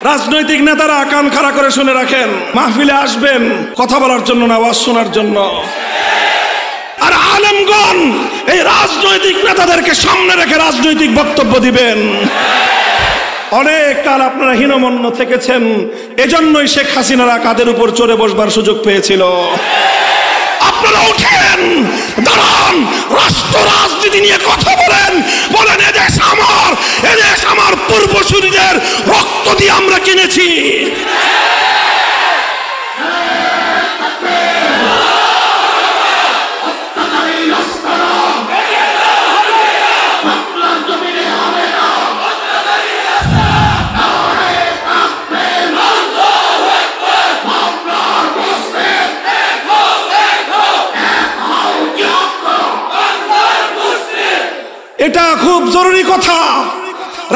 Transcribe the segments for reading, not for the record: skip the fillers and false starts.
রাজনৈতিক নেতারা কান খাড়া করে শুনে রাখেন, মাহফিলে আসবেন কথা বলার জন্য না, ওয়াজ শোনার জন্য। আর আলেমগণ এই রাজনৈতিক নেতাদেরকে সামনে রেখে রাজনৈতিক বক্তব্য দিবেন। অনেক কাল আপনারা হীনমন্য থেকেছেন, এজন্যই শেখ হাসিনারা কাদের উপর চড়ে বসবার সুযোগ পেয়েছিল। আপনারা উঠেন, দাঁড়ান, রাষ্ট্র রাজনীতি নিয়ে কথা বলেন, বলেন এদেশ আমার, এদেশ আমার পূর্বসূরীদের রক্ত দিয়ে আমরা কিনেছি। এটা খুব জরুরি কথা।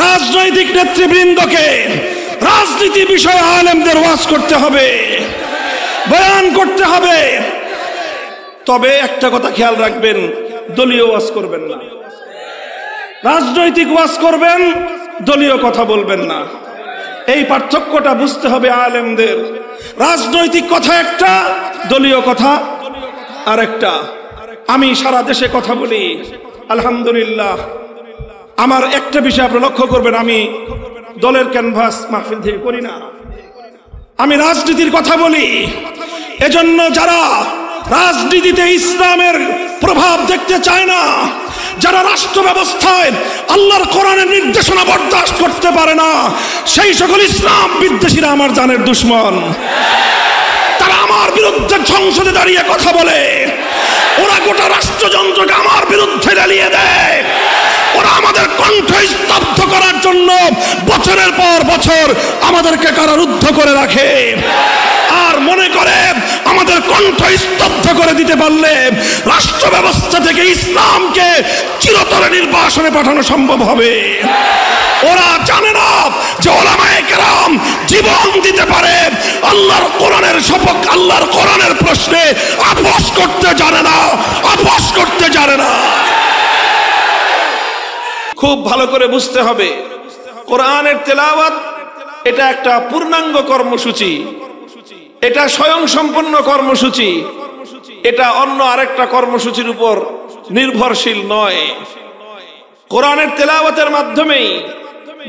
রাজনৈতিক নেতৃবৃন্দকে রাজনীতি বিষয়ে আলেমদের ওয়াজ করতে হবে, বয়ান করতে হবে। তবে একটা কথা খেয়াল রাখবেন, দলীয় ওয়াজ করবেন না। রাজনৈতিক ওয়াজ করবেন, দলীয় কথা বলবেন না। এই পার্থক্যটা বুঝতে হবে আলেমদের। রাজনৈতিক কথা একটা, দলীয় কথা আরেকটা। আমি সারা দেশে কথা বলি, আলহামদুলিল্লাহ। আমার একটা বিষয় আপনি লক্ষ্য করবেন, আমি দলের ক্যানভাস মাহফিল থেকে করি না, আমি রাজনীতির কথা বলি। এজন্য যারা রাজনীতিতে ইসলামের প্রভাব দেখতে চায় না, যারা রাষ্ট্র ব্যবস্থায় আল্লাহর কোরআনের নির্দেশনা বরদাস্ত করতে পারে না, সেই সকল ইসলাম বিদ্বেষীরা আমার জানের দুশ্মন। তারা আমার বিরুদ্ধে সংসদে দাঁড়িয়ে কথা বলে, ওরা গোটা রাষ্ট্রযন্ত্রকে আমার বিরুদ্ধে জ্বালিয়ে দেয়। ওরা আমাদের কণ্ঠ স্তব্ধ করার জন্য বছরের পর বছর আমাদেরকে কারারুদ্ধ করে রাখে, আর মনে করে আমাদের কণ্ঠ স্তব্ধ করে দিতে পারলে রাষ্ট্র ব্যবস্থা থেকে ইসলামকে চিরতরে নির্বাসনে পাঠানো সম্ভব হবে। ওরা জানে না যে উলামায়ে কেরাম জীবন দিতে পারে, আল্লাহর কোরআনের সপক্ষে, আল্লাহর কোরআনের প্রশ্নে আপোষ করতে জানে না, আপোষ করতে জানে না। খুব ভালো করে বুঝতে হবে, কোরআনের তেলাওয়াত এটা একটা পূর্ণাঙ্গ কর্মসূচি, এটা স্বয়ংসম্পন্ন কর্মসূচি, এটা অন্য আরেকটা কর্মসূচির উপর নির্ভরশীল নয়। কোরআনের তেলাওয়াতের মাধ্যমেই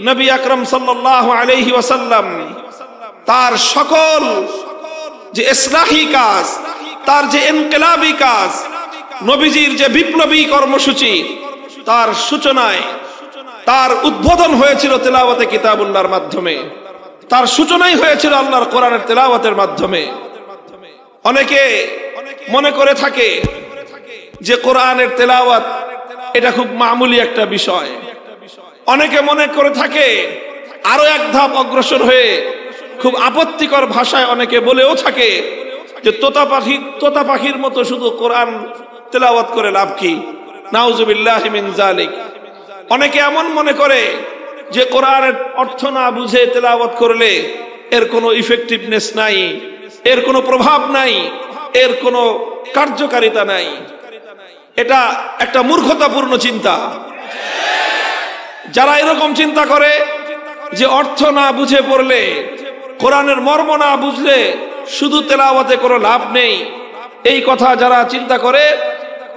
নবী আকরাম সাল্লাল্লাহু আলাইহি ওয়াসাল্লাম তার সকল যে ইসলাহি কাজ, তার যে ইনকিলাবি কাজ, নবীজির যে বিপ্লবী কর্মসূচি, তার সূচনায়, তার উদ্বোধন হয়েছিল তেলাওয়াতে কিতাবুল্লাহর মাধ্যমে, তার সূচনাই হয়েছিল আল্লাহর কোরআনের তেলাওয়াতের মাধ্যমে। অনেকে মনে করে থাকে যে কোরআনের তেলাওয়াত এটা খুব মামুলি একটা বিষয়। অনেকে মনে করে থাকে, আরো এক ধাপ অগ্রসর হয়ে খুব আপত্তিকর ভাষায় অনেকে বলেও থাকে যে তোতা পাখির মতো শুধু কোরআন তেলাওয়াত করে লাভ কি? নাউজুবিল্লাহি মিন যালিক। অনেকে এমন মনে করে যে কোরআনের অর্থ না বুঝে তেলাওয়াত করলে এর কোনো ইফেক্টিভনেস নাই, এর কোনো প্রভাব নাই, এর কোনো কার্যকারিতা নাই। এটা একটা মূর্খতাপূর্ণ চিন্তা। যারা এরকম চিন্তা করে যে অর্থ না বুঝে পড়লে, কোরআনের মর্ম না বুঝলে শুধু তেলাওয়াতে কোনো লাভ নেই, এই কথা যারা চিন্তা করে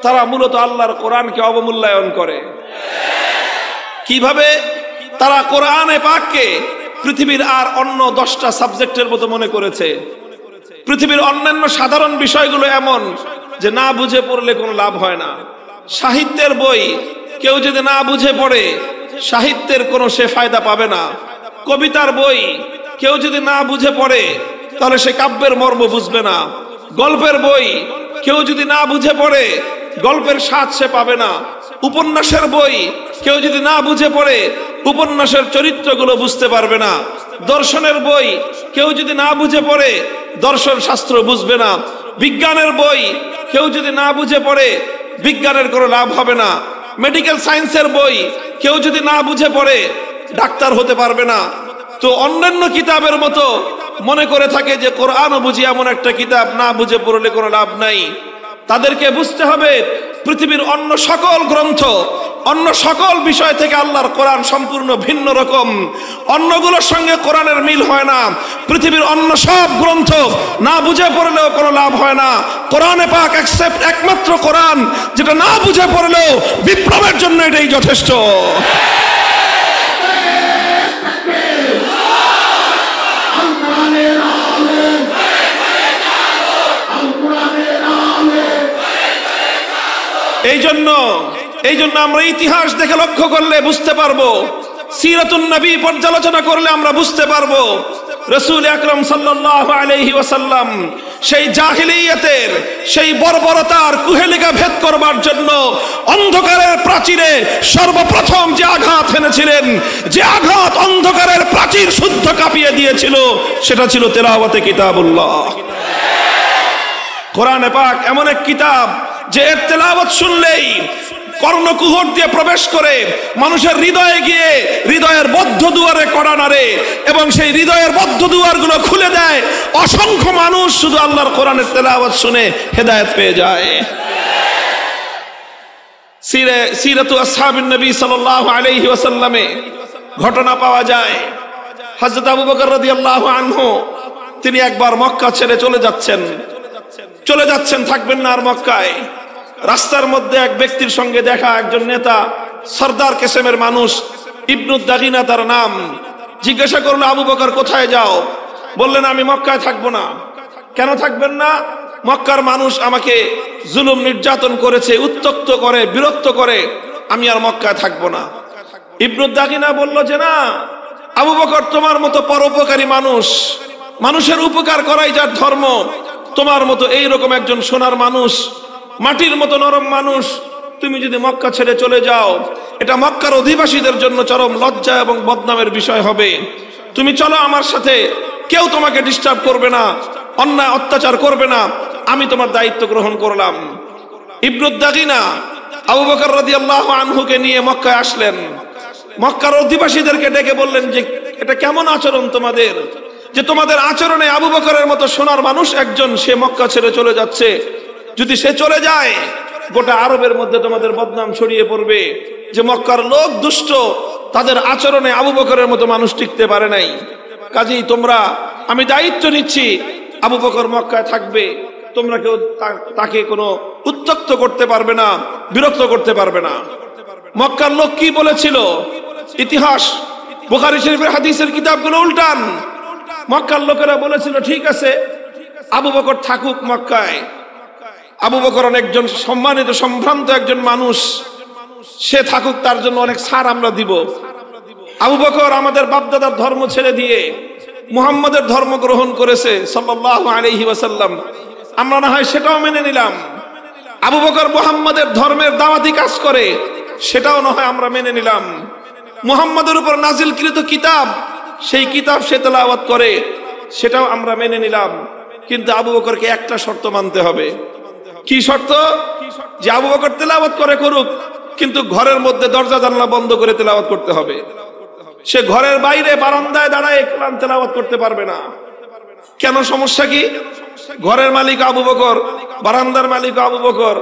তারা মূলত আল্লাহর কোরআনকে অবমূল্যায়ন করে। কিভাবে? তারা কোরআনে পাককে পৃথিবীর আর অন্য 10টা সাবজেক্টের মতো মনে করেছে। পৃথিবীর অন্যান্য সাধারণ বিষয়গুলো এমন যে না বুঝে পড়লে কোনো লাভ হয় না। সাহিত্যের বই কেউ যদি না বুঝে পড়ে, সাহিত্যের কোনো সে ফায়দা পাবে না। কবিতার বই কেউ যদি না বুঝে পড়ে, তাহলে সে কাব্যের মর্ম বুঝবে না। গল্পের বই কেউ যদি না বুঝে পড়ে, গল্পের স্বাদ সে পাবে না। উপন্যাসের বই কেউ যদি না বুঝে পড়ে, উপন্যাসের চরিত্রগুলো বুঝতে পারবে না। দর্শনের বই কেউ যদি না বুঝে পড়ে, দর্শন শাস্ত্র বুঝবে না। বিজ্ঞানের বই কেউ যদি না বুঝে পড়ে, বিজ্ঞানের কোনো লাভ হবে না। মেডিকেল সায়েন্সের বই কেউ যদি না বুঝে পড়ে, ডাক্তার হতে পারবে না। তো অন্যান্য কিতাবের মতো মনে করে থাকে যে কোরআনও বুঝি এমন একটা কিতাব, না বুঝে পড়লে কোনো লাভ নাই। তাদেরকে বুঝতে হবে পৃথিবীর অন্য সকল গ্রন্থ, অন্য সকল বিষয় থেকে আল্লাহর কোরআন সম্পূর্ণ ভিন্ন রকম। অন্যগুলোর সঙ্গে কোরআনের মিল হয় না। পৃথিবীর অন্য সব গ্রন্থ না বুঝে পড়লেও কোনো লাভ হয় না। কোরআনে পাক একমাত্র কোরআন যেটা না বুঝে পড়লেও বিপ্লবের জন্য এটাই যথেষ্ট। এই জন্য আমরা ইতিহাস দেখে লক্ষ্য করলে বুঝতে পারবো, সিরাতুন নবী পর্যালোচনা করলে আমরা বুঝতে পারবো রাসূল আকরাম সাল্লাল্লাহু আলাইহি ওয়াসাল্লাম সেই জাহিলিয়াতের, সেই বর্বরতার কুহেলিকা ভেদ করবার জন্য অন্ধকারের প্রাচীরে সর্বপ্রথম যে আঘাত এনেছিলেন, যে আঘাত অন্ধকারের প্রাচীর শুদ্ধ কাঁপিয়ে দিয়েছিল, সেটা ছিল তেলাওয়াতে কিতাবুল্লাহ। কোরআনে পাক এমন এক কিতাব যে এর তেলাওয়াত শুনলেই কর্ণকুহর দিয়ে প্রবেশ করে মানুষের হৃদয়ে গিয়ে হৃদয়ের বদ্ধ দুয়ারে কড়া নাড়ে এবং সেই হৃদয়ের বদ্ধ দুয়ারগুলো খুলে দেয়। অসংখ্য মানুষ শুধু আল্লাহর কোরআনের তেলাওয়াত শুনে হেদায়েত পেয়ে যায়। সিরাতু আসহাবিন নবী সাল্লাল্লাহু আলাইহি ওয়াসাল্লামে ঘটনা পাওয়া যায়, হযরত আবু বকর রাদিয়াল্লাহু আনহু তিনি একবার মক্কা ছেড়ে চলে যাচ্ছেন, থাকবেন না আর মক্কায়। রাস্তার মধ্যে এক ব্যক্তির সঙ্গে দেখা, একজন নেতা, সরদার কেসেমের মানুষ, ইবনুদ দাগিনা তার নাম। জিজ্ঞাসা করলো, আবু বকর কোথায় যাও? বললেন, আমি মক্কায় থাকবো না। কেন থাকবেন না? মক্কার মানুষ আমাকে জুলুম নির্যাতন করেছে, উত্ত্যক্ত করে, বিরক্ত করে, আমি আর মক্কায় থাকবো না। ইবনুদ দাগিনা বলল যে না আবু বকর, তোমার মতো পরোপকারী মানুষ, মানুষের উপকার করাই যার ধর্ম, তোমার মতো এইরকম একজন সোনার মানুষ, মাটির মতো নরম মানুষ, তুমি যদি মক্কা ছেড়ে চলে যাও, এটা মক্কার অধিবাসীদের জন্য চরম লজ্জা এবং বদনামের বিষয় হবে। তুমি চলো আমার সাথে, কেউ তোমাকে ডিস্টার্ব করবে না, অন্যায় অত্যাচার করবে না, আমি তোমার দায়িত্ব গ্রহণ করলাম। ইবনুদ দাগিনা আবু বকর রাদিয়াল্লাহু আনহুকে নিয়ে মক্কায় আসলেন। মক্কার অধিবাসীদেরকে ডেকে বললেন যে এটা কেমন আচরণ তোমাদের, যে তোমাদের আচরণে আবু বকরের মতো সোনার মানুষ একজন সে মক্কা ছেড়ে চলে যাচ্ছে, যদি সে চলে যায় গোটা আরবের মধ্যে তোমাদের বদনাম ছড়িয়ে পড়বে যে মক্কার লোক দুষ্ট, তাদের আচরণে আবু বকরের মতো মানুষ টিকতে পারে নাই। কাজেই তোমরা, আমি দায়িত্ব নিচ্ছি, আবু বকর মক্কায় থাকবে, তোমরা কেউ তাকে কোনো উত্ত্যক্ত করতে পারবে না, বিরক্ত করতে পারবে না। মক্কার লোক কি বলেছিল? ইতিহাস বুখারী শরীফের হাদিসের কিতাবগুলো উল্টান। মক্কার লোকেরা বলেছিল ঠিক আছে, আবু বকর থাকুক মক্কায়, আবু বকর একজন সম্মানিত সম্ভ্রান্ত একজন মানুষ, সে থাকুক, তার জন্য অনেক ছাড় আমরা দিব। আবু বকর আমাদের বাপদাদার ধর্ম ছেড়ে দিয়ে মুহাম্মাদের ধর্ম গ্রহণ করেছে সাল্লাল্লাহু আলাইহি ওয়াসাল্লাম, আমরা না হয় সেটাও মেনে নিলাম। আবু বকর মুহাম্মাদের ধর্মের দাওয়াতি কাজ করে, সেটাও না হয় আমরা মেনে নিলাম। মুহাম্মাদের উপর নাজিলকৃত কিতাব, সেই কিতাব সে তেলাওয়াত করে, সেটাও আমরা মেনে নিলাম। কিন্তু আবু বকরকে একটা শর্ত মানতে হবে। কি শর্ত? যে আবু বকর তেলাওয়াত করে করুক, কিন্তু ঘরের মধ্যে দরজা জানালা বন্ধ করে তেলাওয়াত করতে হবে। সে ঘরের বাইরে বারান্দায় দাঁড়ায় কোরআন তেলাওয়াত করতে পারবে না। কেন? সমস্যা কি? ঘরের মালিক আবু বকর, বারান্দার মালিক আবু বকর,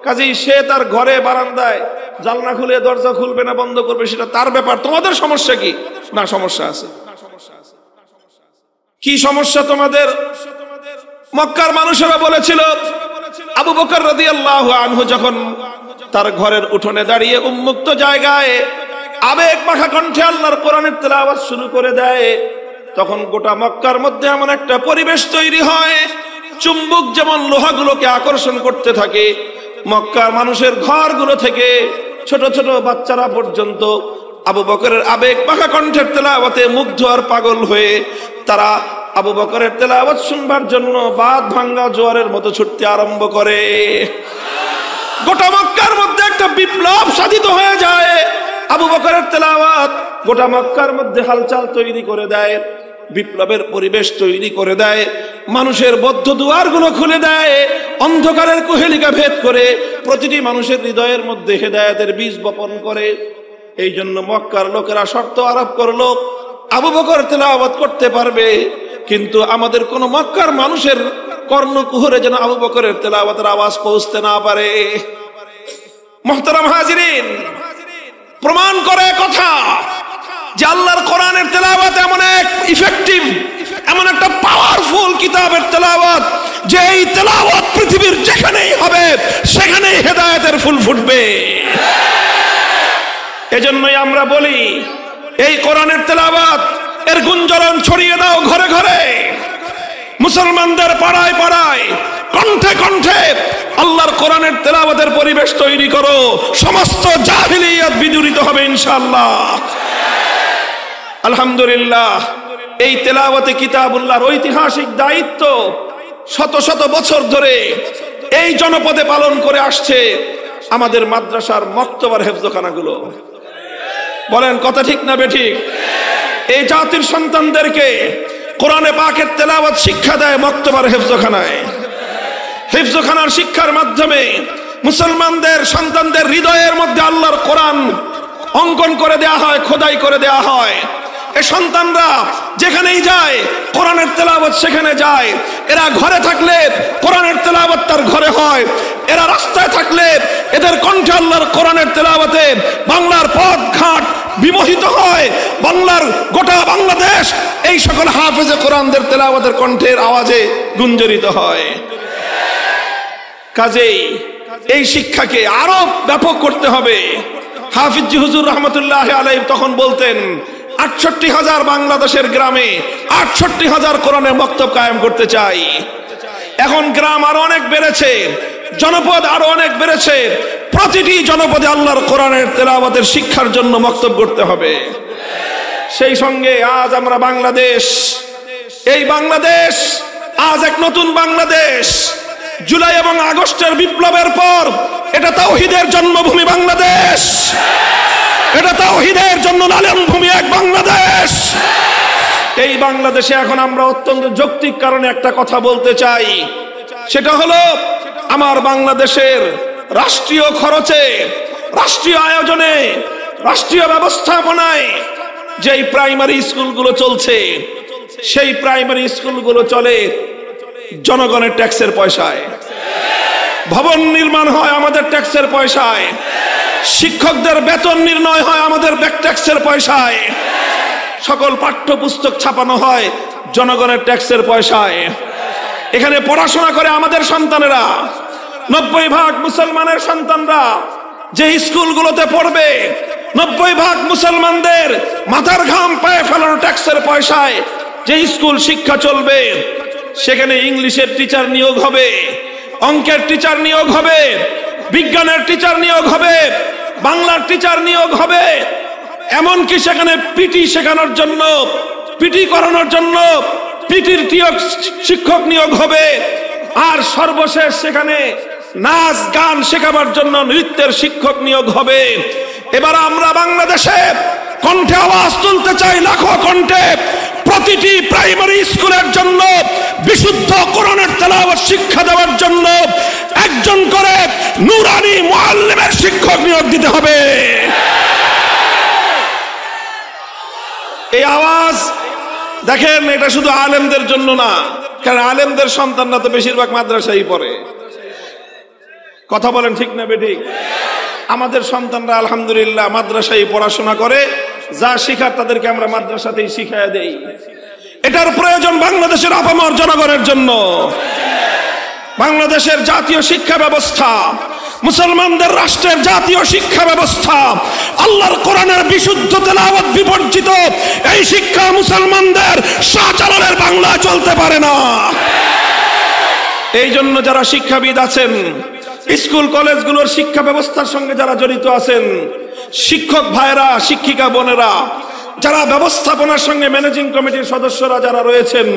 কাজেই সে তার ঘরে বারান্দায় জানলা খুলে দরজা খুলবে না বন্ধ করবে, সেটা তার ব্যাপার। তোমাদের সমস্যা কি? না, সমস্যা আছে। কি সমস্যা তোমাদের? মক্কার মানুষেরা বলেছিল আবু বকর রাদিয়াল্লাহু আনহু যখন তার ঘরের উঠোনে দাঁড়িয়ে উন্মুক্ত জায়গায় আবেগ মাখা কণ্ঠে আল্লাহর কোরআনের তেলাওয়াত শুরু করে দেয়, তখন গোটা মক্কার মধ্যে এমন একটা পরিবেশ তৈরি হয়, চুম্বক যেমন লোহাগুলোকে আকর্ষণ করতে থাকে, মক্কার মানুষের ঘরগুলো থেকে ছোট ছোট বাচ্চারা পর্যন্ত আবু বকরের আবেগ মাখা কণ্ঠের তেলাওয়াতে মুগ্ধ আর পাগল হয়ে তারা আবু বকরের তেলাওয়াত শুনবার জন্য বাঁধ ভাঙ্গা জোয়ারের মতো ছুটতে আরম্ভ করে। গোটা মক্কার মধ্যে একটা বিপ্লব সাধিত হয়ে যায়। আবু বকরের তেলাওয়াত গোটা মক্কার মধ্যে হালচাল তৈরি করে দেয়, বিপ্লবের পরিবেশ তৈরি করে দেয়, মানুষের বদ্ধ দুয়ারগুলো খুলে দেয়, অন্ধকারের কুহেলিকা ভেদ করে প্রতিটি মানুষের হৃদয়ের মধ্যে হেদায়েতের বীজ বপন করে। এই জন্য মক্কার লোকেরা শর্ত আরোপ করলো, আবু বকর তেলাওয়াত করতে পারবে, কিন্তু আমাদের কোন মক্কার মানুষের কর্ণকুহরে যেন আবু বকরের তেলাওয়াতের আওয়াজ পৌঁছতে না পারে। মুহতারাম হাজিরিন, প্রমাণ করে কথা যে আল্লাহর কোরআনের তেলাওয়াত এমন এক ইফেক্টিভ, এমন একটা পাওয়ারফুল কিতাবের তেলাওয়াত যে এই তেলাওয়াত পৃথিবীর যেখানেই হবে সেখানেই হেদায়েতের ফুল ফুটবে। এজন্যই আমরা বলি এই কোরআনের তেলাওয়াত এর গুঞ্জরণ ছড়িয়ে দাও ঘরে ঘরে, মুসলমানদের পাড়ায় পাড়ায়, কণ্ঠে কণ্ঠে আল্লাহর কোরআনের তেলাওয়াতের পরিবেশ তৈরি করো, সমস্ত জাহিলিয়াত বিদূরিত হবে ইনশাআল্লাহ। আলহামদুলিল্লাহ, এই তেলাওয়াতে কিতাবুল্লাহর ঐতিহাসিক দায়িত্ব শত শত বছর ধরে এই জনপদে পালন করে আসছে আমাদের মাদ্রাসার মক্তবার হেফজখানাগুলো। বলেন কথা ঠিক না বেঠিক? এই জাতির সন্তানদেরকে কোরআনে পাকের তেলাওয়াত শিক্ষা দেয় মক্তবার হেফজখানায়। হেফজখানার শিক্ষার মাধ্যমে মুসলমানদের সন্তানদের হৃদয়ের মধ্যে আল্লাহর কোরআন অঙ্কন করে দেয়া হয়, খোদাই করে দেয়া হয়। এই সন্তানরা যেখানেই যায় কোরআনের তেলাওয়াত সেখানে যায়। এরা ঘরে থাকলে কোরআনের তেলাওয়াত তার ঘরে হয়, এরা রাস্তায় থাকলে এদের কণ্ঠে আল্লাহর কোরআনের তেলাওয়াতে বাংলার পথ ঘাট বিমোহিত হয়। বাংলার গোটা বাংলাদেশ এই সকল হাফেজে কোরআনদের তেলাওয়াতের কণ্ঠের আওয়াজে গুঞ্জরিত হয়। কাজেই এই শিক্ষাকে আরো ব্যাপক করতে হবে। হাফিজ হুজুর রহমতুল্লাহ আলাইহি তখন বলতেন ৬৮,০০০ বাংলাদেশের গ্রামে ৬৮,০০০ কোরআনের মক্তব কায়েম করতে চাই। এখন গ্রাম আরো অনেক বেড়েছে, জনপদ আরো অনেক বেড়েছে, প্রতিটি জনপদে আল্লাহর কোরআনের তেলাওয়াতের শিক্ষার জন্য মক্তব করতে হবে। সেই সঙ্গে আজ আমরা বাংলাদেশ, এই বাংলাদেশ আজ এক নতুন বাংলাদেশ। জুলাই এবং আগস্টের বিপ্লবের পর এটা তাওহীদের জন্মভূমি বাংলাদেশ, এটা তাওহীদের জন্য লালনভূমি এক বাংলাদেশ। এই বাংলাদেশে এখন আমরা অত্যন্ত যৌক্তিক কারণে একটা কথা বলতে চাই, সেটা হলো আমার বাংলাদেশের রাষ্ট্রীয় খরচে, রাষ্ট্রীয় আয়োজনে, রাষ্ট্রীয় ব্যবস্থাপনায় যেই প্রাইমারি স্কুলগুলো চলছে, সেই প্রাইমারি স্কুলগুলো চলে জনগণের ট্যাক্সের পয়সায়। ভবন নির্মাণ হয় আমাদের ট্যাক্সের পয়সায়, শিক্ষকদের বেতন নির্ণয় হয় আমাদের ট্যাক্সের পয়সায়, সকল পাঠ্যপুস্তক ছাপানো হয় জনগণের ট্যাক্সের পয়সায়। এখানে পড়াশোনা করে আমাদের সন্তানেরা, ৯০% মুসলমানের সন্তানরা যে স্কুলগুলোতে পড়বে, ৯০% মুসলমানদের মাথার ঘাম পায়ে ফেলানো ট্যাক্সের পয়সায় যে স্কুল শিক্ষা চলবে, সেখানে ইংলিশের টিচার নিয়োগ হবে, অঙ্কের টিচার নিয়োগ হবে, বিজ্ঞানের টিচার নিয়োগ হবে, বাংলার টিচার নিয়োগ হবে, এমনকি সেখানে পিটি শেখানোর জন্য, পিটি করানোর জন্য পিটির শিক্ষক নিয়োগ হবে, আর সর্বশেষ সেখানে নাচ গান শেখাবার জন্য নৃত্যের শিক্ষক নিয়োগ হবে। এবার আমরা বাংলাদেশে কণ্ঠে আওয়াজ তুলতে চাই, লাখো কণ্ঠে, প্রতিটি প্রাইমারি স্কুলের জন্য বিশুদ্ধ কোরআনের তেলাওয়াত শিক্ষা দেওয়ার জন্য একজন করে নুরানি মুআল্লিমের শিক্ষক নিয়োগ দিতে হবে। এই আওয়াজ দেখেন, এটা শুধু আলেমদের জন্য না, কারণ আলেমদের সন্তানরা তো বেশিরভাগ মাদ্রাসায় পড়ে। কথা বলেন ঠিক না বেঠিক? আমাদের সন্তানরা আলহামদুলিল্লাহ মাদ্রাসায় পড়াশোনা করে, যা শিখার তাদেরকে আমরা মাদ্রাসাতেই শিখাইয়া দেই। এটার প্রয়োজন বাংলাদেশের আপামর জনগণের জন্য। বাংলাদেশের জাতীয় শিক্ষা ব্যবস্থা, মুসলমানদের রাষ্ট্রের জাতীয় শিক্ষা ব্যবস্থা, আল্লাহর কোরআনের বিশুদ্ধ তেলাওয়াত বিবর্জিত এই শিক্ষা মুসলমানদের শাহজালালের বাংলা চলতে পারে না। এই জন্য যারা শিক্ষাবিদ আছেন, স্কুল কলেজগুলোর শিক্ষা ব্যবস্থার সঙ্গে যারা জড়িত আছেন, শিক্ষক ভাইরা, শিক্ষিকা বোনেরা, যারা ব্যবস্থাপনার সঙ্গে ম্যানেজিং কমিটির সদস্যরা যারা রয়েছেন,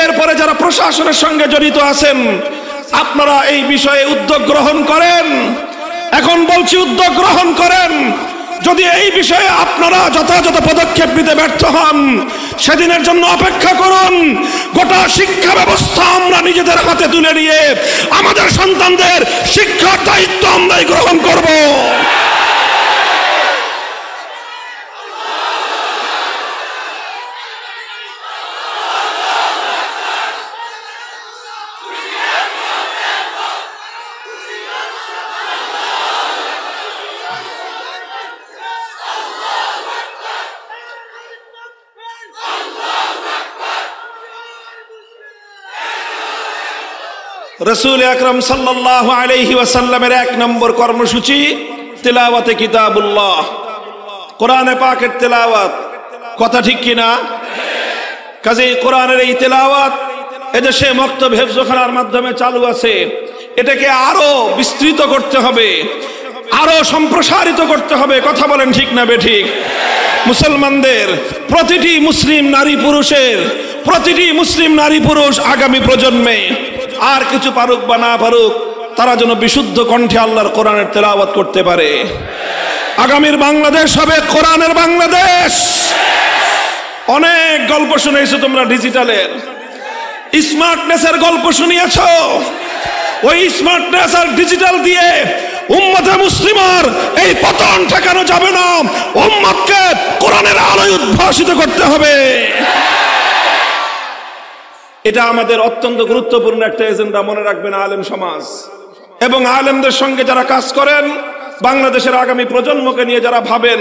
এরপরে যারা প্রশাসনের সঙ্গে জড়িত আছেন, আপনারা এই বিষয়ে উদ্যোগ গ্রহণ করেন। এখন বলছি উদ্যোগ গ্রহণ করেন। যদি এই বিষয়ে আপনারা যথাযথ পদক্ষেপ নিতে ব্যর্থ হন, সেদিনের জন্য অপেক্ষা করুন। গোটা শিক্ষা ব্যবস্থা আমরা নিজেদের হাতে তুলে নিয়ে আমাদের সন্তানদের শিক্ষার দায়িত্ব আমরাই গ্রহণ করব। রাসূল আকরাম সাল্লাল্লাহু আলাইহি ওয়াসাল্লামের 1 নম্বর কর্মসূচি তিলাওয়াতে কিতাবুল্লাহ, কোরআনে পাকের তেলাওয়াত। কথা ঠিক কিনা? কাজেই কোরআনের এই তেলাওয়াত এদেশে মক্তব হেফজখানার মাধ্যমে চালু আছে। এটাকে আরো বিস্তৃত করতে হবে, আরো সম্প্রসারিত করতে হবে। কথা বলেন ঠিক না বেঠিক? মুসলমানদের প্রতিটি মুসলিম নারী পুরুষ আগামী প্রজন্মে আর কিছু পারুক বা না পারুক, তারা যেন বিশুদ্ধ কণ্ঠে আল্লাহর কোরআনের তেলাওয়াত করতে পারে। আগামীর বাংলাদেশ হবে কোরআনের বাংলাদেশ। অনেক গল্প শুনেছো তোমরা, ডিজিটালের স্মার্টনেসের গল্প শুনিয়েছো। ওই স্মার্টনেস আর ডিজিটাল দিয়ে উম্মতে মুসলিমার এই পতন ঠেকানো যাবে না। উম্মতকে কোরআনের আলোয় উদ্ভাসিত করতে হবে। এটা আমাদের অত্যন্ত গুরুত্বপূর্ণ একটা এজেন্ডা, মনে রাখবেন আলেম সমাজ এবং আলেমদের সঙ্গে যারা কাজ করেন, বাংলাদেশের আগামী প্রজন্মকে নিয়ে যারা ভাবেন,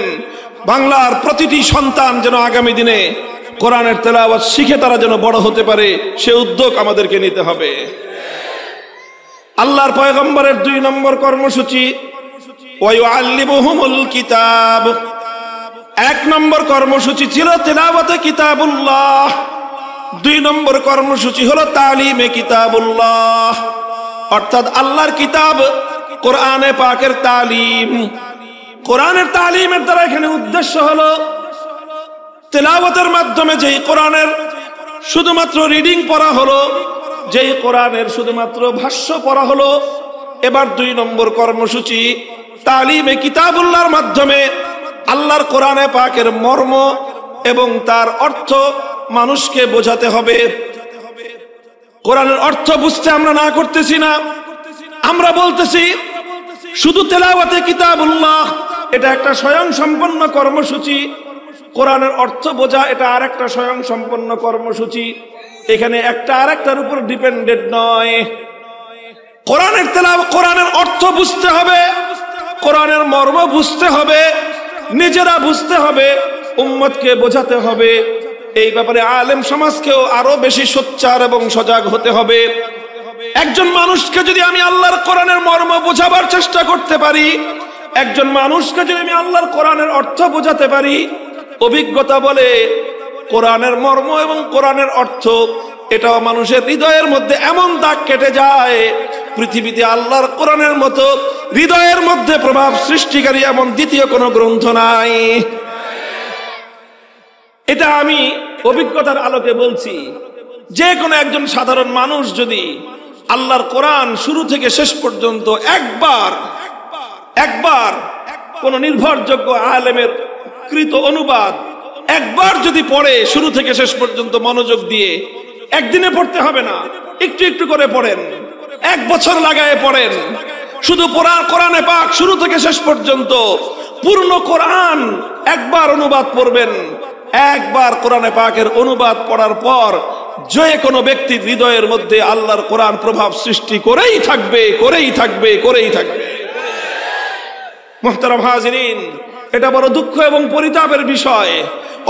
বাংলার প্রতিটি সন্তান যেন আগামী দিনে কোরআনের তেলাওয়াত শিখে তারা যেন বড় হতে পারে, সে উদ্যোগ আমাদেরকে নিতে হবে। আল্লাহর পয়গম্বরের 2 নম্বর কর্মসূচি ওয়া ইউআল্লিমুহুমুল কিতাব। 1 নম্বর কর্মসূচি ছিল তিলাওয়াতে কিতাবুল্লাহ, 2 নম্বর কর্মসূচি হলো তালিমে কিতাবুল্লাহ, অর্থাৎ আল্লাহর কিতাব কোরআনে পাকের তালিম। কোরআনের তালিমের দ্বারা এখানে উদ্দেশ্য হলো তেলাওয়াতের মাধ্যমে যেই কোরআনের শুধুমাত্র রিডিং পড়া হলো, যেই কোরআনের শুধুমাত্র ভাষ্য পড়া হলো, এবার 2 নম্বর কর্মসূচি তালিমে কিতাবুল্লাহর মাধ্যমে আল্লাহর কোরআনে পাকের মর্ম এবং তার অর্থ মানুষকে বোঝাতে হবে। কোরআনের অর্থ বুঝতে আমরা না করতেছি না, আমরা বলতেছি শুধু তেলাওয়াতে কিতাবুল্লাহ এটা একটা স্বয়ংসম্পন্ন কর্মসূচি, কোরআনের অর্থ বোঝা এটা আরেকটা স্বয়ংসম্পন্ন কর্মসূচি। এখানে একটা আরেকটার উপর ডিপেন্ডেন্ট নয়। কোরআনের তেলাওয়াত, কোরআনের অর্থ বুঝতে হবে, কোরআনের মর্ম বুঝতে হবে, নিজেরা বুঝতে হবে, উম্মতকে বোঝাতে হবে। এই ব্যাপারে আলেম সমাজকেও আরো বেশি সোচ্চার এবং সজাগ হতে হবে। একজন মানুষকে যদি আমি আল্লাহর কোরআনের মর্ম বোঝাবার চেষ্টা করতে পারি, একজন মানুষকে যদি আমি আল্লাহর কোরআনের অর্থ বোঝাতে পারি, অভিজ্ঞতা বলে কোরআনের মর্ম এবং কোরআনের অর্থ এটাও মানুষের হৃদয়ের মধ্যে এমন দাগ কেটে যায়, পৃথিবীতে আল্লাহর কোরআনের মতো হৃদয়ের মধ্যে প্রভাব সৃষ্টিকারী এমন দ্বিতীয় কোনো গ্রন্থ নাই। এটা আমি অভিজ্ঞতার আলোকে বলছি। যে কোনো একজন সাধারণ মানুষ যদি আল্লাহর কোরআন শুরু থেকে শেষ পর্যন্ত একবার কোন নির্ভরযোগ্য আলেমের কৃত অনুবাদ একবার যদি পড়ে শুরু থেকে শেষ পর্যন্ত মনোযোগ দিয়ে, একদিনে পড়তে হবে না, একটু একটু করে পড়েন, 1 বছর লাগায় পড়েন, শুধু কোরআনে পাক শুরু থেকে শেষ পর্যন্ত পূর্ণ কোরআন একবার অনুবাদ পড়বেন। একবার কোরআনে পাকের অনুবাদ পড়ার পর যে কোনো ব্যক্তির হৃদয়ের মধ্যে আল্লাহর কোরআন প্রভাব সৃষ্টি করেই থাকবে। মুহতারাম হাজিরিন, এটা বড় দুঃখ এবং পরিতাপের বিষয়।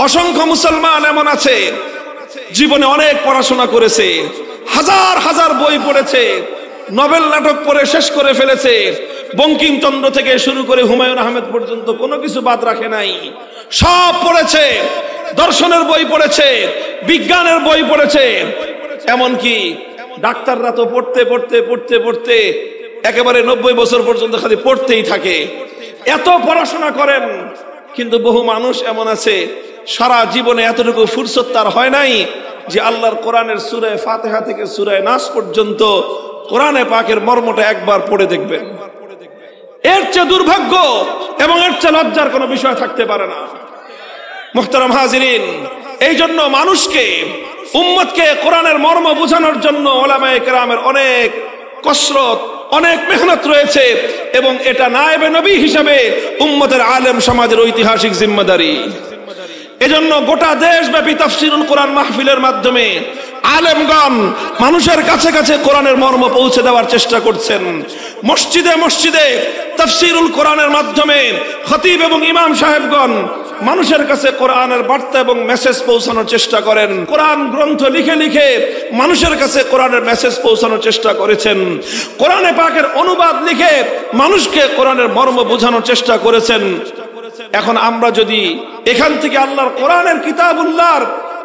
অসংখ্য মুসলমান এমন আছে জীবনে অনেক পড়াশোনা করেছে, হাজার হাজার বই পড়েছে, নোবেল নাটক পড়ে শেষ করে ফেলেছে, বঙ্কিমচন্দ্র থেকে শুরু করে হুমায়ুন আহমেদ পর্যন্ত কোনো কিছু বাদ রাখে নাই, সব পড়েছে। দর্শনের বই পড়েছে, বিজ্ঞানের বই পড়েছে, এমনকি ডাক্তাররা তো পড়তে একেবারে 90 বছর পর্যন্ত খালি পড়তেই থাকে। এত পড়াশোনা করেন, কিন্তু বহু মানুষ এমন আছে সারা জীবনে এতটুকু ফুরসত তার হয় নাই যে আল্লাহর কোরআনের সূরা ফাতিহা থেকে সূরা নাস পর্যন্ত কোরআনে পাকের মর্মটা একবার পড়ে দেখবেন। এর চেয়ে দুর্ভাগ্য এবং এর চেয়ে লজ্জার কোনো বিষয় থাকতে পারে না। মুহতারাম হাজিরিন, এই জন্য মানুষকে, উম্মতকে কোরআনের মর্ম বোঝানোর জন্য উলামায়ে কেরামের অনেক কসরত, অনেক মেহনত রয়েছে এবং এটা নায়েবে নবী হিসেবে উম্মতের আলেম সমাজের ঐতিহাসিক জিম্মাদারি। এজন্য গোটা দেশব্যাপী তাফসীরুল কোরআন মাহফিলের মাধ্যমে আলেমগণ মানুষের কাছে কাছে কোরআনের মর্ম পৌঁছে দেওয়ার চেষ্টা করছেন। মসজিদে মসজিদে তাফসীরুল কোরআনের মাধ্যমে খতিব এবং ইমাম সাহেবগণ মানুষের কাছে কোরআনের বার্তা এবং মেসেজ পৌঁছানোর চেষ্টা করেন। কোরআন গ্রন্থ লিখে লিখে মানুষের কাছে কোরআনের মেসেজ পৌঁছানোর চেষ্টা করেছেন। কোরআনে পাকের অনুবাদ লিখে মানুষকে কোরআনের মর্ম বোঝানোর চেষ্টা করেছেন। এখন আমরা যদি এখান থেকে আল্লাহর কোরআনের কিতাবুল্লাহর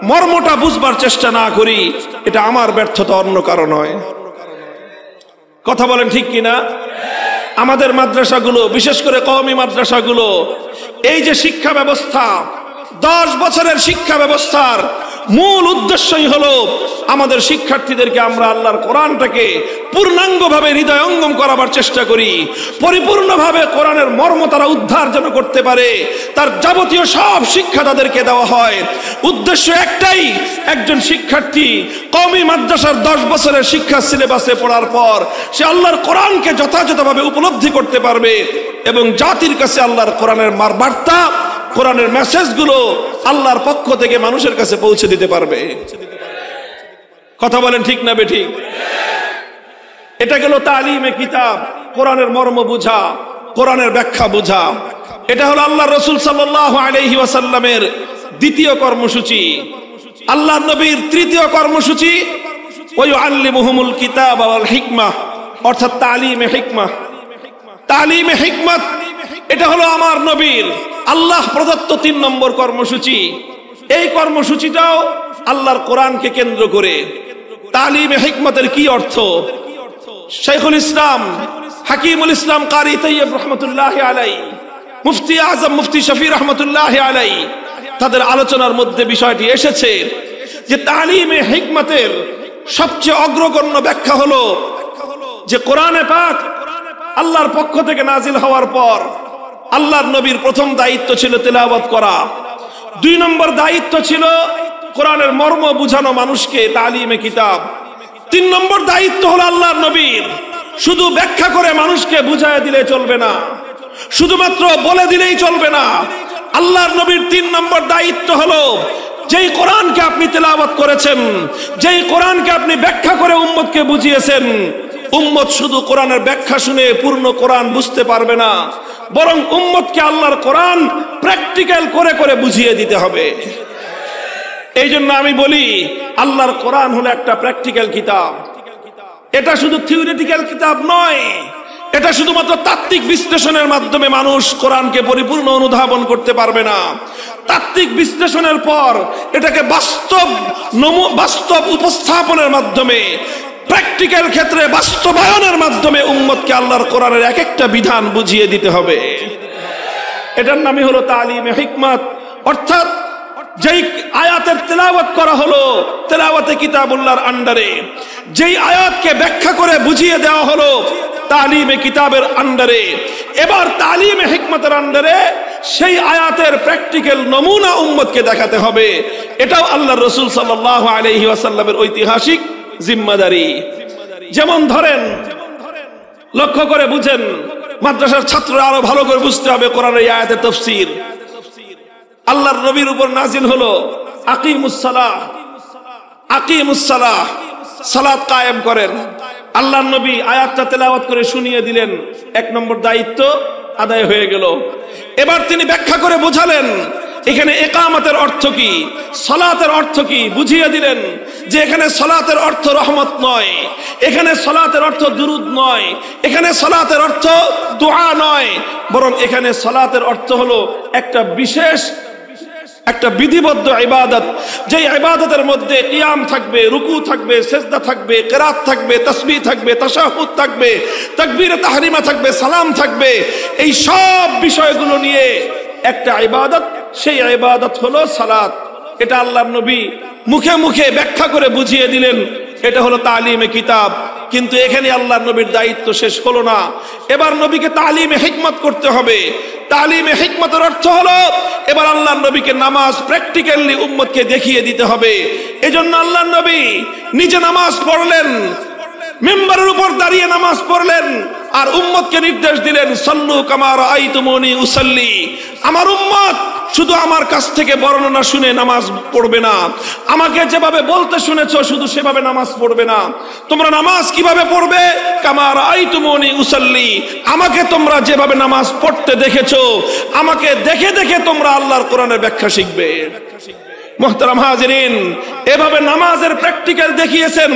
মর্মটা বুঝবার চেষ্টা না করি, এটা আমার ব্যর্থতা, অন্য কারণ নয়। কথা বলেন ঠিক কিনা? আমাদের মাদ্রাসাগুলো, বিশেষ করে কওমি মাদ্রাসাগুলো, এই যে শিক্ষা ব্যবস্থা, 10 বছরের শিক্ষা ব্যবস্থার মূল উদ্দেশ্যই হলো আমাদের শিক্ষার্থীদেরকে আমরা আল্লাহর কোরআনটাকে পূর্ণাঙ্গভাবে হৃদয়ঙ্গম করাবার চেষ্টা করি, পরিপূর্ণভাবে কোরআনের মর্ম তারা উদ্ধার যেন করতে পারে, তার যাবতীয় সব শিক্ষা তাদেরকে দেওয়া হয়। উদ্দেশ্য একটাই, একজন শিক্ষার্থী কওমি মাদ্রাসার 10 বছরের শিক্ষা সিলেবাসে পড়ার পর সে আল্লাহর কোরআনকে যথাযথভাবে উপলব্ধি করতে পারবে এবং জাতির কাছে আল্লাহর কোরআনের বার্তা, কোরআনের মেসেজগুলো আল্লাহর পক্ষ থেকে মানুষের কাছে পৌঁছে দিতে পারবে। কথা বলেন ঠিক না বেঠিক? এটা গেল তালিমে কিতাব, কোরআনের মর্ম বুঝা, কোরআনের ব্যাখ্যা বুঝা। এটা হলো আল্লাহ রাসূল সাল্লাল্লাহু আলাইহি ওয়াসাল্লামের দ্বিতীয় কর্মসূচি। আল্লাহর নবীর তৃতীয় কর্মসূচি ওয়া ইউআল্লিমুহুমুল কিতাব ওয়াল হিকমা, অর্থাৎ তালিমে হিকমা। তালিমে হিকমত এটা হলো আমার নবীর আল্লাহ প্রদত্ত 3 নম্বর কর্মসূচি। এই কর্মসূচিটাও আল্লাহর কোরআনকে কেন্দ্র করে। তালিমে হিকমতের কি অর্থ? শাইখুল ইসলাম হাকিমুল ইসলাম কারি তাইয়্যিব রাহমাতুল্লাহি আলাইহি, মুফতি আজম মুফতি শফি রাহমাতুল্লাহি আলাইহি, তাদের আলোচনার মধ্যে বিষয়টি এসেছে যে তালিমে হিকমতের সবচেয়ে অগ্রগণ্য ব্যাখ্যা হলো যে কোরআনে পাক আল্লাহর পক্ষ থেকে নাজিল হওয়ার পর আল্লাহর নবীর প্রথম দায়িত্ব ছিল তেলাওয়াত করা, 2 নম্বর দায়িত্ব ছিল কোরআনের মর্ম বুঝানো মানুষকে, তালিমে কিতাব। 3 নম্বর দায়িত্ব হলো আল্লাহর নবীর শুধু ব্যাখ্যা করে মানুষকে বুঝায় দিলে চলবে না, শুধুমাত্র বলে দিলেই চলবে না। আল্লাহর নবীর 3 নম্বর দায়িত্ব হলো যেই কোরআনকে আপনি তেলাওয়াত করেছেন, যেই কোরআনকে আপনি ব্যাখ্যা করে উম্মতকে বুঝিয়েছেন, উম্মত শুধু কোরআনের ব্যাখ্যা শুনে পূর্ণ কোরআন বুঝতে পারবে না, বরং উম্মতকে আল্লাহর কোরআন প্র্যাকটিক্যাল করে করে বুঝিয়ে দিতে হবে। এই জন্য আমি বলি আল্লাহর কোরআন হলো একটা প্র্যাকটিক্যাল কিতাব। এটা শুধু থিওরিটিক্যাল কিতাব নয়, এটা শুধুমাত্র তাত্ত্বিক বিশ্লেষণের মাধ্যমে মানুষ কোরআনকে পরিপূর্ণ অনুধাবন করতে পারবে না। তাত্ত্বিক বিশ্লেষণের পর এটাকে বাস্তব উপস্থাপনের মাধ্যমে, প্র্যাকটিক্যাল ক্ষেত্রে বাস্তবায়নের মাধ্যমে উম্মতকে আল্লাহর কোরআনের এক একটা বিধান বুঝিয়ে দিতে হবে। এটার নামই হলো তালিমে হিকমত। অর্থাৎ যেই আয়াতের তেলাওয়াত করা হলো তেলাওয়াতে কিতাবুল্লাহর আন্ডারে, যেই আয়াতকে ব্যাখ্যা করে বুঝিয়ে দেওয়া হলো তালিমে কিতাবের আন্ডারে, এবার তালিমে হিকমতের আন্ডারে সেই আয়াতের প্র্যাকটিক্যাল নমুনা উম্মতকে দেখাতে হবে। এটাও আল্লাহর রাসূল সাল্লাল্লাহু আলাইহি ওয়াসাল্লামের ঐতিহাসিক জিম্মাদারি। যেমন ধরেন, লক্ষ্য করে বুঝেন, মাদ্রাসার ছাত্ররা আরো ভালো করে বুঝতে হবে কোরআনের এই আয়াতের তাফসীর। আল্লাহর নবীর উপর নাজিল হলো আকিমুস সালাহ, আকিমুস সালাহ, সালাত কায়েম করেন। আল্লাহর নবী আয়াতটা তেলাওয়াত করে শুনিয়ে দিলেন, 1 নম্বর দায়িত্ব আদায় হয়ে গেল। এবার তিনি ব্যাখ্যা করে বোঝালেন এখানে ইকামতের অর্থ কি, সালাতের অর্থ কি, বুঝিয়ে দিলেন যে এখানে সালাতের অর্থ রহমত নয়, এখানে সালাতের অর্থ দুরুদ নয়, এখানে সালাতের অর্থ দোয়া নয়, বরং এখানে সালাতের অর্থ হলো একটা বিশেষ, একটা বিধিবদ্ধ ইবাদত, যে ইবাদতের মধ্যে কিয়াম থাকবে, রুকু থাকবে, সিজদা থাকবে, কিরাত থাকবে, তাসবিহ থাকবে, তাশাহুদ থাকবে, তাকবীরে তাহরিমা থাকবে, সালাম থাকবে। এই সব বিষয়গুলো নিয়ে একটা ইবাদত, সেই ইবাদত হলো সালাত। এটা আল্লাহর নবী মুখে মুখে ব্যাখ্যা করে বুঝিয়ে দিলেন, এটা হলো তালিমে কিতাব। কিন্তু এখানে আল্লাহর নবীর দায়িত্ব শেষ হলো না, এবার নবীকে তালিমে হিকমত করতে হবে। তালিমে হিকমতের অর্থ হলো এবার আল্লাহর নবীকে নামাজ প্র্যাকটিক্যালি উম্মতকে দেখিয়ে দিতে হবে। এজন্য আল্লাহর নবী নিজে নামাজ পড়লেন, মিম্বারের উপর দাঁড়িয়ে নামাজ পড়লেন, আর উম্মতকে নির্দেশ দিলেন, সাল্লু কামা রাআইতুমুনি উসাল্লি। আমার উম্মত শুধু আমার কাছ থেকে বর্ণনা শুনে নামাজ পড়বে না, আমাকে যেভাবে বলতে শুনেছো শুধু সেভাবে নামাজ পড়বে না। তোমরা নামাজ কিভাবে পড়বে? কামা রাআইতুমুনি উসাল্লি, আমাকে তোমরা যেভাবে নামাজ পড়তে দেখেছো, আমাকে দেখে দেখে তোমরা আল্লাহর কোরআনের ব্যাখ্যা শিখবে। মুহতারাম হাজিরিন, এভাবে নামাজের প্র্যাকটিক্যাল দেখিয়েছেন,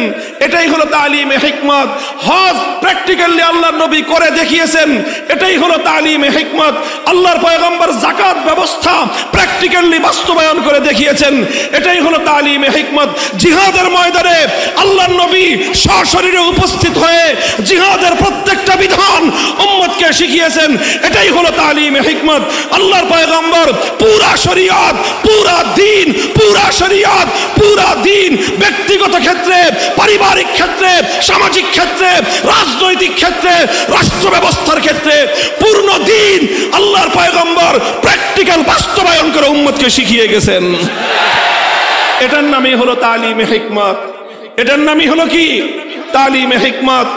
এটাই হলো তালিমে হিকমত। হজ প্র্যাকটিক্যালি আল্লাহর নবী করে দেখিয়েছেন, এটাই হলো তালিমে হিকমত। আল্লাহর পয়গম্বর যাকাত ব্যবস্থা প্র্যাকটিক্যালি বাস্তবায়ন করে দেখিয়েছেন, এটাই হলো তালিমে হিকমত। জিহাদের ময়দানে আল্লাহর নবী সশরীরে উপস্থিত হয়ে জিহাদের প্রত্যেকটা বিধান উম্মতকে শিখিয়েছেন, এটাই হলো তালিমে হিকমত। আল্লাহর পয়গম্বর পুরা শরীয়ত, পুরা দ্বীন, পুরা শরীয়ত, পুরা দ্বীন ব্যক্তিগত ক্ষেত্রে, পারিবারিক ক্ষেত্রে, সামাজিক ক্ষেত্রে, রাজনৈতিক ক্ষেত্রে, রাষ্ট্র ব্যবস্থার ক্ষেত্রে পূর্ণ দ্বীন আল্লাহর পয়গম্বর প্র্যাকটিক্যাল বাস্তবায়ন করে উম্মতকে শিখিয়ে গেছেন। এটার নামই হলো তালিমে হিকমত। এটার নামই হলো কি? তালিমে হিকমত।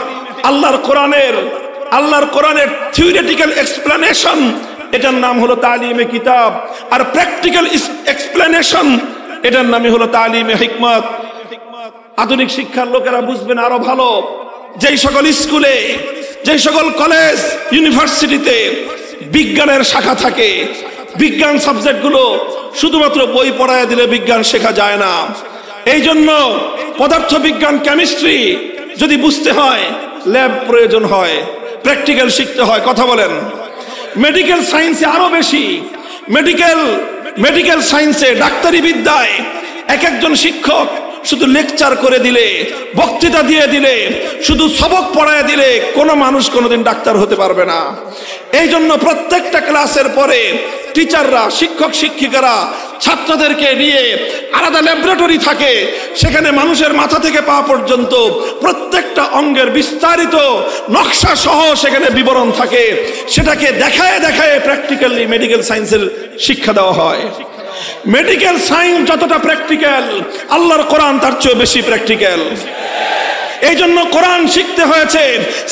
আল্লাহর কোরআনের থিওরিটিক্যাল এক্সপ্লেনেশন, এটার নাম হলো তালিমে কিতাব। আর প্র্যাকটিক্যাল এক্সপ্লেনেশন, এটার নামই হলো তালিমে হিকমত। আধুনিক শিক্ষার লোকেরা বুঝবেন আরো ভালো, যেই সকল স্কুলে, যেই সকল কলেজ, ইউনিভার্সিটিতে বিজ্ঞানের শাখা থাকে, বিজ্ঞান সাবজেক্টগুলো শুধুমাত্র বই পড়ায় দিলে বিজ্ঞান শেখা যায় না। এই জন্য পদার্থ বিজ্ঞান, কেমিস্ট্রি যদি বুঝতে হয় ল্যাব প্রয়োজন হয়, প্র্যাকটিক্যাল শিখতে হয়। কথা বলেন। মেডিকেল সায়েন্সে আরো বেশি। মেডিকেল সায়েন্সে, ডাক্তারি বিদ্যায় এক একজন শিক্ষক শুধু লেকচার করে দিলে, বক্তৃতা দিয়ে দিলে, শুধু সবক পড়ায় দিলে কোনো মানুষ কোনোদিন ডাক্তার হতে পারবে না। এই জন্য প্রত্যেকটা ক্লাসের পরে টিচাররা, শিক্ষক শিক্ষিকারা ছাত্রদেরকে নিয়ে আলাদা ল্যাবরেটরি থাকে, সেখানে মানুষের মাথা থেকে পা পর্যন্ত প্রত্যেকটা অঙ্গের বিস্তারিত নকশা সহ সেখানে বিবরণ থাকে। সেটাকে দেখায় দেখায় প্র্যাকটিক্যালি মেডিকেল সায়েন্সের শিক্ষা দেওয়া হয়। মেডিকেল সায়েন্স যতটা প্র্যাকটিক্যাল, আল্লাহর কোরআন তার চেয়ে বেশি প্র্যাকটিক্যাল। এই জন্য কোরআন শিখতে হয়েছে।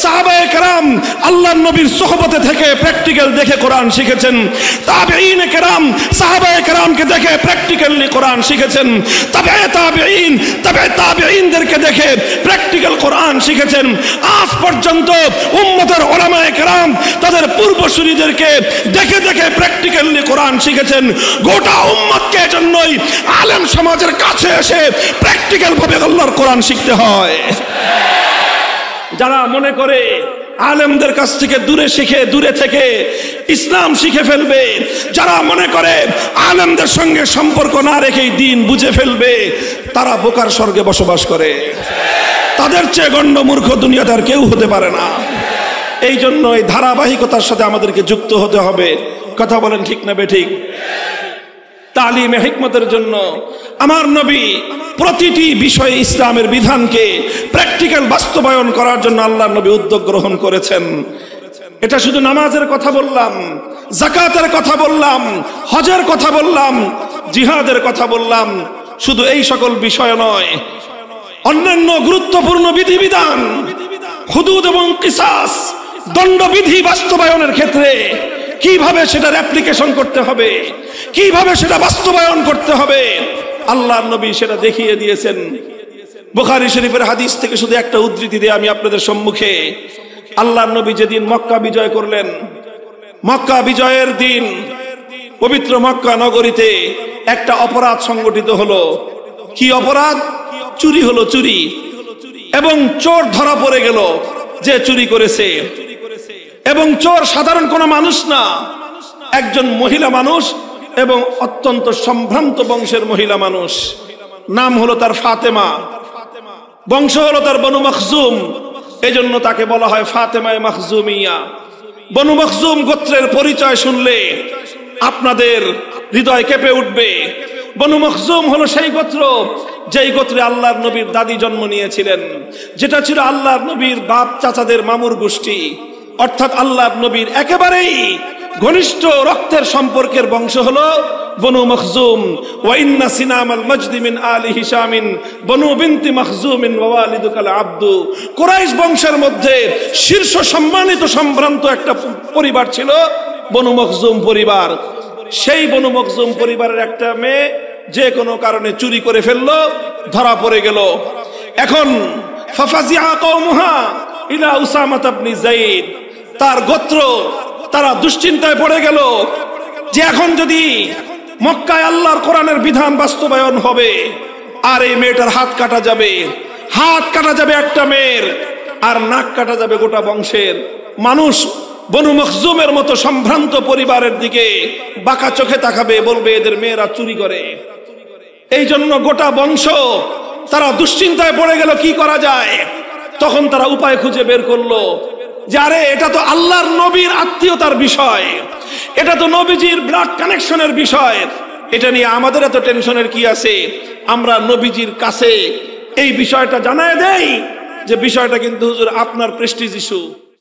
সাহাবায়ে কেরাম আল্লাহর নবীর সোহবতে থেকে প্র্যাকটিক্যাল দেখে কোরআন শিখেছেন। তাবেঈনে কেরাম সাহাবায়ে কেরামকে দেখে প্র্যাকটিক্যালি কোরআন শিখেছেন। তাবেঈনদেরকে দেখে প্র্যাকটিক্যাল কোরআন শিখেছেন। আজ পর্যন্ত উম্মতের উলামায়ে কেরাম তাদের পূর্বসূরীদেরকে দেখে দেখে প্র্যাকটিক্যালি কোরআন শিখেছেন। গোটা উম্মতকে জন্যই আলেম সমাজের কাছে এসে প্র্যাকটিক্যাল ভাবে আল্লাহর কোরআন শিখতে হয়। যারা মনে করে আলেমদের কাছ থেকে দূরে থেকে ইসলাম শিখে ফেলবে, যারা মনে করে আলেমদের সঙ্গে সম্পর্ক না রেখেই দ্বীন বুঝে ফেলবে, তারা বোকার স্বর্গে বসবাস করে। তাদের চেয়ে গণ্ড মূর্খ দুনিয়াতে আর কেউ হতে পারে না। এই জন্য এই ধারাবাহিকতার সাথে আমাদেরকে যুক্ত হতে হবে। কথা বলেন ঠিক না বেঠিক? তালিমে হিকমতের জন্য আমার নবী প্রতিটি বিষয়ে ইসলামের বিধানকে প্র্যাকটিক্যাল বাস্তবায়ন করার জন্য আল্লাহর নবী উদ্যোগ গ্রহণ করেছেন। এটা শুধু নামাজের কথা বললাম, যাকাতের কথা বললাম, হজের কথা বললাম, জিহাদের কথা বললাম, শুধু এই সকল বিষয় নয়, অন্যান্য গুরুত্বপূর্ণ বিধিবিধান, হুদুদ এবং কিসাস, দণ্ডবিধি বাস্তবায়নের ক্ষেত্রে কিভাবে সেটার অ্যাপ্লিকেশন করতে হবে, কিভাবে সেটা বাস্তবায়ন করতে হবে, আল্লাহর নবী সেটা দেখিয়ে দিয়েছেন। বুখারী শরীফের হাদিস থেকে শুধু একটা উদ্ধৃতি দিয়ে আমি আপনাদের সম্মুখে, আল্লাহর নবী যেদিন মক্কা বিজয় করলেন, মক্কা বিজয়ের দিন পবিত্র মক্কা নগরীতে একটা অপরাধ সংগঠিত হলো। কি অপরাধ? চুরি হলো, চুরি। এবং চোর ধরা পড়ে গেল যে চুরি করেছে। এবং চোর সাধারণ কোনো মানুষ না, একজন মহিলা মানুষ, এবং অত্যন্ত সম্ভ্রান্ত বংশের মহিলা মানুষ। নাম হলো তার ফাতেমা, বংশ হলো তার বনু মখজুম, এজন্য তাকে বলা হয় ফাতেমায়ে মখজুমিয়া। বনু মখজুম গোত্রের পরিচয় শুনলে আপনাদের হৃদয় কেঁপে উঠবে। বনু মখজুম হলো সেই গোত্র যেই গোত্রে আল্লাহর নবীর দাদি জন্ম নিয়েছিলেন, যেটা ছিল আল্লাহর নবীর বাপ চাচাদের মামুর গোষ্ঠী, অর্থাৎ আল্লাহর নবীর একেবারেই ঘনিষ্ঠ রক্তের সম্পর্কের বংশ হলো বনু মখজুম। ওয়া ইন্না সিনামাল মাজদি মিন আলি হিশামিন বনু বিনতি মখজুমিন ওয়া ওয়ালিদুকাল আব্দু। কুরাইশ বংশের মধ্যে শীর্ষ সম্মানিত সম্ভ্রান্ত একটা পরিবার ছিল বনু মখজুম পরিবার। সেই বনু মখজুম পরিবারের একটা মেয়ে যে কোনো কারণে চুরি করে ফেললো, ধরা পড়ে গেল। এখন ফাফাজিআ কওমুহা ইলা উসামা ইবনে যায়েদ, তার গোত্র তারা দুশ্চিন্তায় পড়ে গেল যে এখন যদি মক্কায় আল্লাহর কোরআনের বিধান বাস্তবায়ন হবে আর এই মেয়েটার হাত কাটা যাবে, হাত কাটা যাবে একটা মেয়ের, আর নাক কাটা যাবে গোটা বংশের। মানুষ বনু মখজুমের মতো সম্ভ্রান্ত পরিবারের দিকে বাঁকা চোখে তাকাবে, বলবে এদের মেয়েরা চুরি করে। এই জন্য গোটা বংশ তারা দুশ্চিন্তায় পড়ে গেল কি করা যায়। তখন তারা উপায় খুঁজে বের করলো যে আরে এটা তো আল্লাহর নবীর আত্মীয়তার বিষয়, এটা তো নবীজির ব্লাড কানেকশনের বিষয়, এটা নিয়ে আমাদের এত টেনশনের কি আছে, আমরা নবীজির কাছে এই বিষয়টা জানায় দেই যে বিষয়টা কিন্তু হুজুর আপনার প্রেস্টিজ ইস্যু।